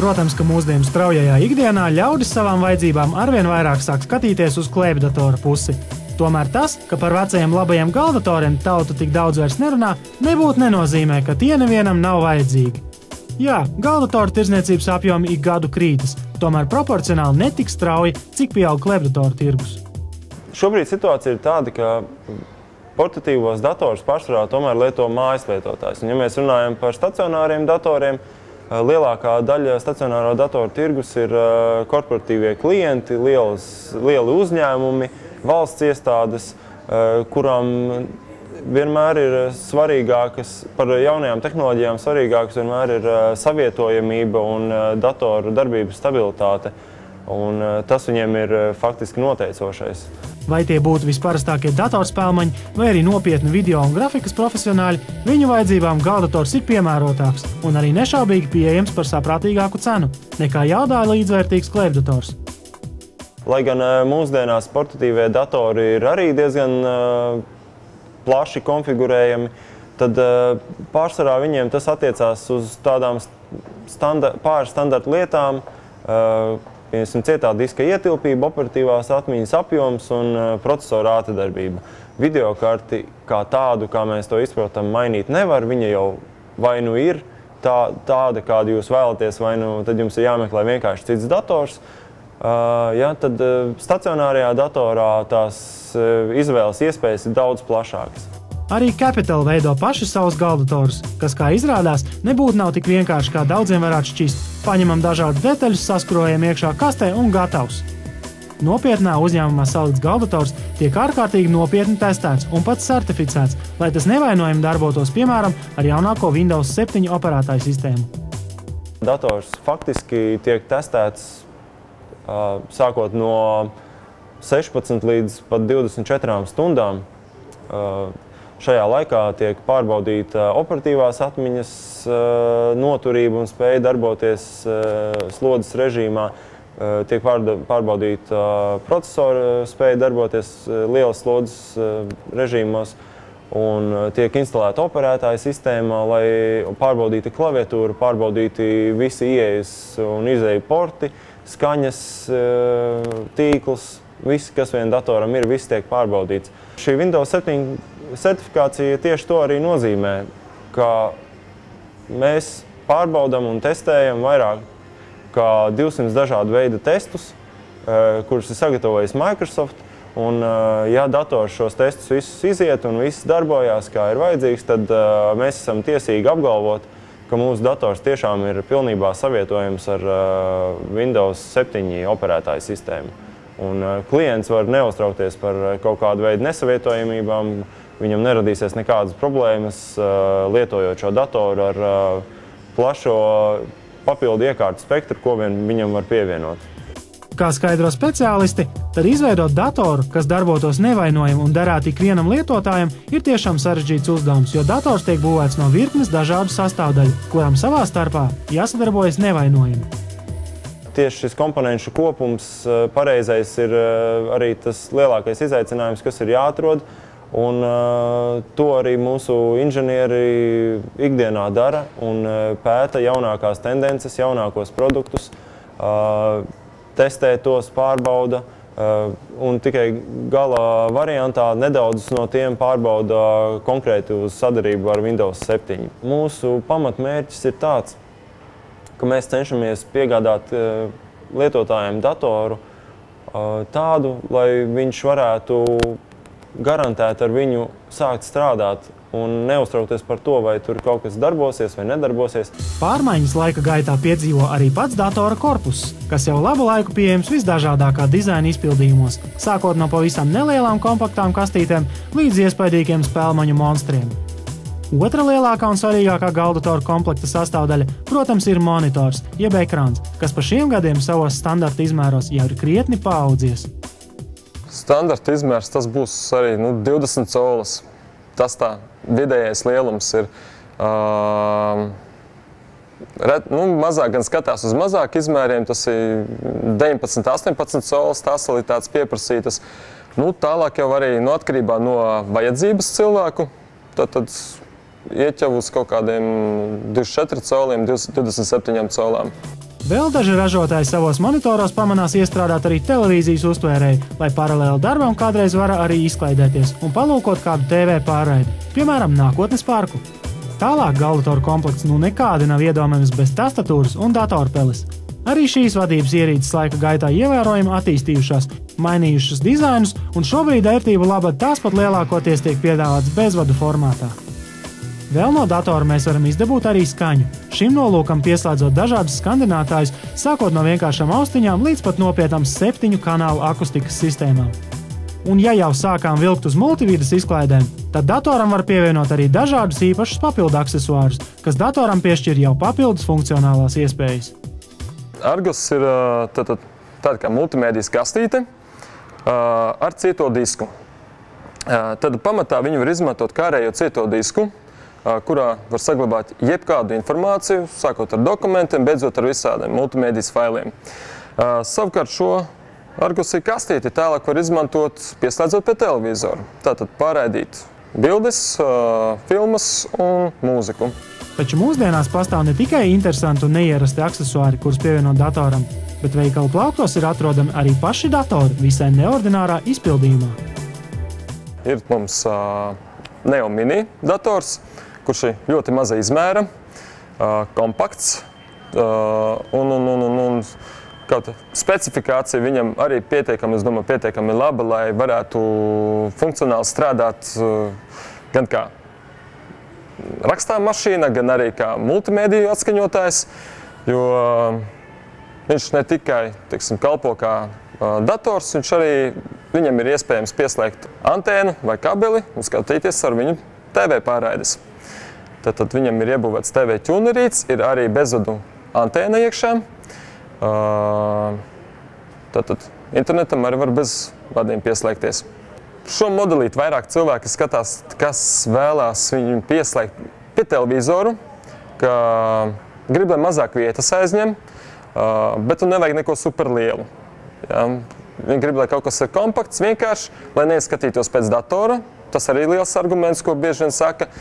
Protams, ka mūsdienu straujajā ikdienā ļaudis savām vajadzībām arvien vairāk sāk skatīties uz klēpjdatora pusi. Tomēr tas, ka par vecajiem labajiem galdatoriem tauta tik daudz vairs nerunā, nebūtu nenozīmē, ka tie nevienam nav vajadzīgi. Jā, galdatoru tirdzniecības apjomi ik gadu krītas, tomēr proporcionāli netik strauji, cik pieaug klēpjdatoru tirgus. Šobrīd situācija ir tāda, ka portatīvos datorus pārsvarā tomēr lieto mājas lietotājs. Un, ja mēs runājam par stacionāriem datoriem, lielākā daļa stacionāro datoru tirgus ir korporatīvie klienti, lieli uzņēmumi, valsts iestādes, kurām vienmēr ir svarīgākas, par jaunajām tehnoloģijām svarīgākas vienmēr ir savietojamība un datoru darbības stabilitāte. Un tas viņiem ir faktiski noteicošais. Vai tie būtu visparastākie datorspēlmaņi, vai arī nopietni video un grafikas profesionāļi, viņu vajadzībām galdators ir piemērotāks un arī nešaubīgi pieejams par saprātīgāku cenu nekā jaudā līdzvērtīgs klēpjdators. Lai gan mūsdienās portatīvie datori ir arī diezgan plaši konfigurējami, tad pārsvarā viņiem tas attiecās uz tādām pāris standarta lietām, piemēram, cietā diska ietilpība, operatīvās atmiņas apjoms un procesora ātrdarbība. Videokarti kā tādu, kā mēs to izprotam, mainīt nevar. Viņa jau vai nu ir tāda, kādu jūs vēlaties, vai nu tad jums ir jāmeklē vienkārši cits dators. Tad stacionārajā datorā tās izvēles iespējas ir daudz plašākas. Arī Capital veido paši savus galdatorus, kas, kā izrādās, nebūtu nav tik vienkārši, kā daudziem varētu šķist. Paņemam dažādas detaļas, saskrojam iekšā kastē un gatavs. Nopietnā uzņēmumā salikts galdators tiek ārkārtīgi nopietni testēts un pats certificēts, lai tas nevainojami darbotos, piemēram, ar jaunāko Windows 7 operētāju sistēmu. Dators faktiski tiek testēts sākot no 16 līdz pat 24 stundām. Šajā laikā tiek pārbaudīta operatīvās atmiņas noturība un spēja darboties slodzes režīmā. Tiek pārbaudīta procesora spēja darboties lielas slodzes režīmos un tiek instalēta operētāja sistēma, lai pārbaudītu klaviatūru, pārbaudītu visi ieejas un izēju porti, skaņas, tīkls, viss, kas vien datoram ir, viss tiek pārbaudīts. Šī Windows 7 certifikācija tieši to arī nozīmē, ka mēs pārbaudam un testējam vairāk kā 200 dažādu veidu testus, kurus ir sagatavojis Microsoft. Un, ja dators šos testus visus iziet un viss darbojās, kā ir vajadzīgs, tad mēs esam tiesīgi apgalvot, ka mūsu dators tiešām ir pilnībā savietojams ar Windows 7 operētāju sistēmu. Un klients var neuztraukties par kaut kādu veidu nesavietojamībām, viņam neradīsies nekādas problēmas, lietojot šo datoru ar plašo papildu iekārtu spektru, ko vien viņam var pievienot. Kā skaidro speciālisti, tad izveidot datoru, kas darbotos nevainojami un derētu ikvienam lietotājam, ir tiešām sarežģīts uzdevums, jo dators tiek būvēts no virknes dažādu sastāvdaļu, kurām savā starpā jāsadarbojas nevainojami. Tieši šis komponenšu kopums pareizais ir arī tas lielākais izaicinājums, kas ir jāatrod. Un to arī mūsu inženieri ikdienā dara un pēta jaunākās tendences, jaunākos produktus, testē tos, pārbauda un tikai gala variantā nedaudz no tiem pārbauda konkrēti uz sadarību ar Windows 7. Mūsu pamatmērķis ir tāds, ka mēs cenšamies piegādāt lietotājiem datoru tādu, lai viņš varētu garantēt ar viņu sākt strādāt un neuztraukties par to, vai tur kaut kas darbosies vai nedarbosies. Pārmaiņas laika gaitā piedzīvo arī pats datora korpuss, kas jau labu laiku pieejams visdažādākā dizaina izpildījumos, sākot no pavisam nelielām kompaktām kastītēm līdz iespaidīgiem spēlmaņu monstriem. Otra lielākā un svarīgākā galdatora komplekta sastāvdaļa, protams, ir monitors, jeb ekrāns, kas pa šiem gadiem savos standarta izmēros jau ir krietni paaudzies. Standarta izmērs tas būs arī 20 colas. Tas tā vidējais lielums ir. Mazāk gan skatās uz mazāk izmēriem, tas ir 19, 18 colas, tās ir tāds pieprasītas. Tālāk jau arī atkarībā no vajadzības cilvēku, tad ieķev uz kaut kādiem 24 coliem, 27 colām. Vēl daži ražotāji savos monitoros pamanās iestrādāt arī televīzijas uztvērēju, lai paralēli darbam kādreiz var arī izklaidēties un palūkot kādu TV pārraidi, piemēram, Nākotnes parku. Tālāk galvdatoru komplekts nekādi nav iedomājams bez tastatūras un datorpeles. Arī šīs vadības ierīces laika gaitā ievērojami attīstījušās, mainījušas dizainus, un šobrīd vērtību labad tās pat lielākoties tiek piedāvāts bezvadu formātā. Vēl no datora mēs varam izdabūt arī skaņu. Šim nolūkam pieslēdzot dažādus skandinātājus, sākot no vienkāršām austiņām līdz pat nopietnām 7 kanālu akustikas sistēmām. Un ja jau sākām vilkt uz multividas izklaidēm, tad datoram var pievienot arī dažādus īpašus papildu aksesuārus, kas datoram piešķir jau papildus funkcionālās iespējas. Argus ir tāda kā multimēdijas kastīte ar cieto disku. Tad pamatā viņu var izmantot kā ārējo cieto disku, kurā var saglabāt jebkādu informāciju, sākot ar dokumentiem, beidzot ar visādiem multimēdijas failiem. Savukārt šo Argus ir kastīti, tālāk var izmantot pieslēdzot pie televizoru. Tātad pārraidīt bildes, filmas un mūziku. Taču mūsdienās pastāv ne tikai interesanti un neierasti aksesuāri, kurus pievienot datoram, bet veikalu plauktos ir atrodami arī paši datori visai neordinārā izpildījumā. Ir mums Neo Mini dators, kurš ir ļoti maza izmēra, kompakts un kaut specifikācija viņam arī pietiekami laba, lai varētu funkcionāli strādāt gan kā rakstām mašīna, gan arī kā multimēdiju atskaņotājs, jo viņš ne tikai, kalpo kā dators, viņam ir iespējams pieslēgt antēnu vai kabeli un skatīties ar viņu TV pārraides. Tad viņam ir iebūvēts TV ķūnerīts, ir arī bezvadu antēna iekšā. Tātad internetam arī var bez vadiem pieslēgties. Šo modelīti vairāk cilvēki skatās, kas vēlās viņu pieslēgt pie televizoru, ka grib, lai mazāk vietas aizņem, bet nevajag neko superlielu. Ja? Viņi grib, lai kaut kas ir kompakts, vienkārši, lai neieskatītos pēc datora. Tas arī liels arguments, ko bieži vien saka,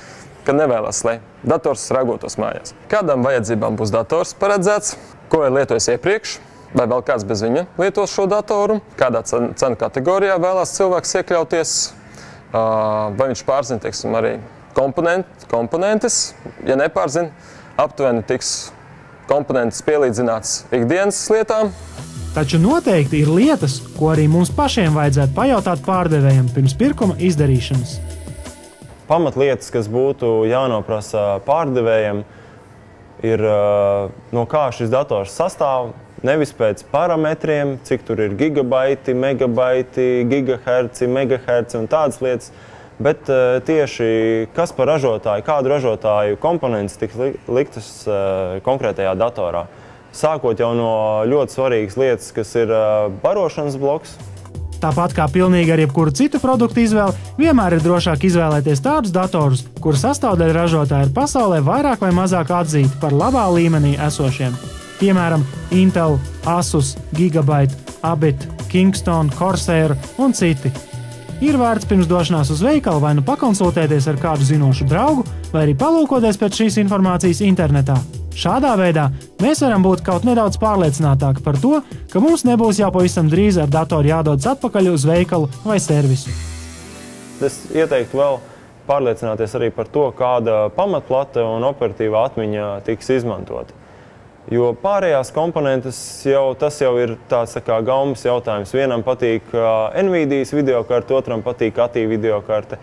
ka nevēlas, lai dators ragotos mājās. Kādām vajadzībām būs dators paredzēts, ko ir lietojis iepriekš, vai vēl kāds bez viņa lietos šo datoru, kādā cenu kategorijā vēlās cilvēks iekļauties, vai viņš pārzina, arī komponentes. Ja nepārzina, aptuveni tiks komponentes pielīdzināts ikdienas lietām. Taču noteikti ir lietas, ko arī mums pašiem vajadzētu pajautāt pārdevējiem pirms pirkuma izdarīšanas. Pamatlietas, kas būtu jānoprasa pārdevējiem, ir no kā šis dators sastāv, nevis pēc parametriem, cik tur ir gigabaiti, megabaiti, gigaherci, megaherci un tādas lietas, bet tieši kas par ražotāju, kādu ražotāju komponentes tiks liktas konkrētajā datorā. Sākot jau no ļoti svarīgas lietas, kas ir barošanas bloks. Tāpat kā pilnīgi ar jebkuru citu produktu izvēli, vienmēr ir drošāk izvēlēties tādus datorus, kuru sastāvdaļu ražotāji ir pasaulē vairāk vai mazāk atzīti par labā līmenī esošiem. Piemēram, Intel, Asus, Gigabyte, Abit, Kingston, Corsair un citi. Ir vērts pirms došanās uz veikalu vai nu pakonsultēties ar kādu zinošu draugu, vai arī palūkoties pēc šīs informācijas internetā. Šādā veidā mēs varam būt kaut nedaudz pārliecinātāki par to, ka mums nebūs jau pavisam drīz ar datoru jādodas atpakaļ uz veikalu vai servisu. Es ieteiktu vēl pārliecināties arī par to, kāda pamatplate un operatīvā atmiņa tiks izmantota. Jo pārējās komponentes tas jau ir tāds kā gaumas jautājums. Vienam patīk Nvidias videokarte, otram patīk ATI videokarte.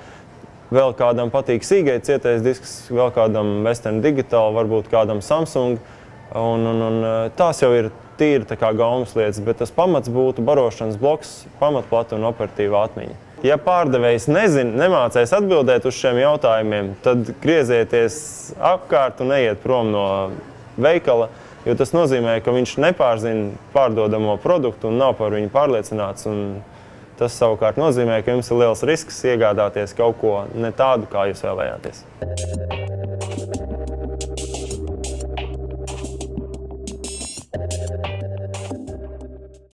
Vēl kādam patīk Seagate cietais disks, vēl kādam Western Digital, varbūt kādam Samsung. Tās jau ir tīri kā gaumas lietas, bet tas pamats būtu barošanas bloks, pamatplata un operatīvā atmiņa. Ja pārdevējs nemācēs atbildēt uz šiem jautājumiem, tad griezieties apkārt un neiet prom no veikala, jo tas nozīmē, ka viņš nepārzina pārdodamo produktu un nav par viņu pārliecināts. Tas savukārt nozīmē, ka jums ir liels risks iegādāties kaut ko ne tādu, kā jūs vēlējāties.